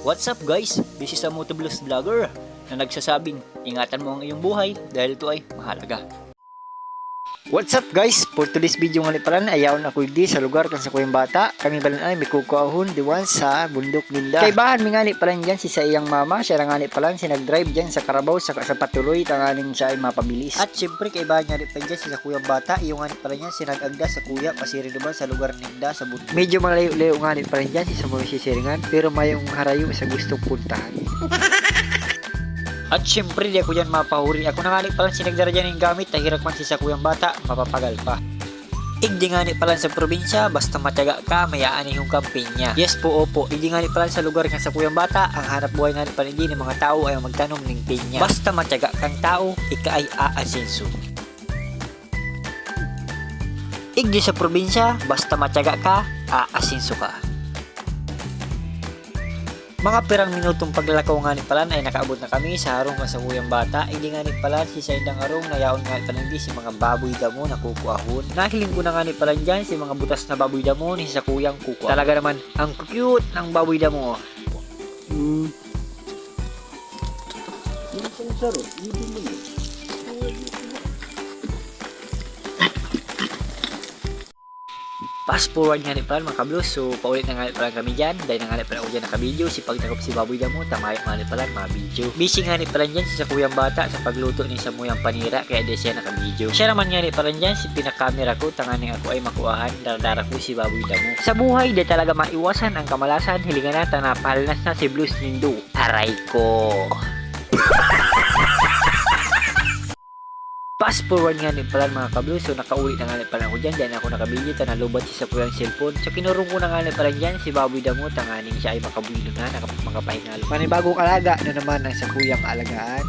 What's up guys? This is a Motovlogs vlogger na nagsasabing ingatan mo ang iyong buhay dahil ito ay mahalaga. What's up guys? For today's video nga palan ayaw na ako di sa lugar kan sa kuyang bata. Kami balan ay may kukuahon diwan sa bundok ninda. Kay bahan mi ngani palan diyan si sa iyang mama, siya ra ngani palan si nag-drive diyan sa Carabao sa patuloy tanganing siya ay mapabilis. At syempre kay bahan ngani pa diyan si sa kuyang bata, iyo ngani palan niya si nag-agda sa kuya pasiri diba sa lugar ninda sa bundok. Medyo malayo-layo ngani palan diyan si sa mga sisiringan pero mayong harayo sa gustong puntahan. At syempre di ako dyan mapahuri. Ako na nga palang sinagdara dyan yung gamit. Tahirak man si sa kuyang bata, mapapagal pa. Igdi nga palang sa probinsya, basta matiyaga ka, mayaan yung kampanya. Yes po, opo. Igdi nga palang sa lugar nga sa kuyang bata, ang hanap buhay nga palang hindi ng mga tao ay magtanom ng pinya. Basta matiyaga kang tao, ika ay aasenso. Igdi sa probinsya, basta matiyaga ka, aasenso ka. Mga pirang minutong paglalakaw nga ni palan ay nakaabot na kami sa harong sa kuyang bata. Hindi nga ni palan si sa indang harong nayaon nga palan di si mga baboy damo na kukuahon. Nahiling ko na nga ni palan dyan si mga butas na baboy damo ni sa kuyang kukuahon. Talaga naman ang cute ng baboy damo. Fast forward nga ni palan mga kablos. So paulit na nga ni palan kami dyan. Dahil na nga ni palan ako dyan nakabidyo. Si pagtakop si baboy damo, tamayo nga ni palan mga video. Busy nga ni palan dyan si sa kuyang bata sa pagluto ni sa muyang panira. Kaya di siya nakabidyo. Siya naman nga ni palan dyan si pinakamera ko. Tanganing ako ay makuhaan. Daradara ko si baboy damo. Sa buhay di talaga maiwasan ang kamalasan. Hilingan natin na pahalnas na si Blues Nindo. Aray ko. Fast forward nga ni palan mga kablo. So nakauwi na nga ni palan ako dyan. Diyan ako nakabili. Tanalubad si sa kuyang cellphone. So kinurong ko na nga ni palan dyan si baboy damo. Tanganing siya ay makabuilo na. Makapahingalo. Panibagong alaga na naman ang sa kuyang alagaan.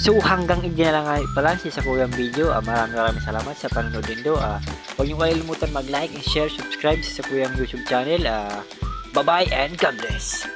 So hanggang hindi na lang nga ni palan si sa kuyang video. Maraming salamat sa panonood din do. Huwag niyo kalimutan mag-like and share, subscribe sa kuyang YouTube channel. Bye bye and God bless.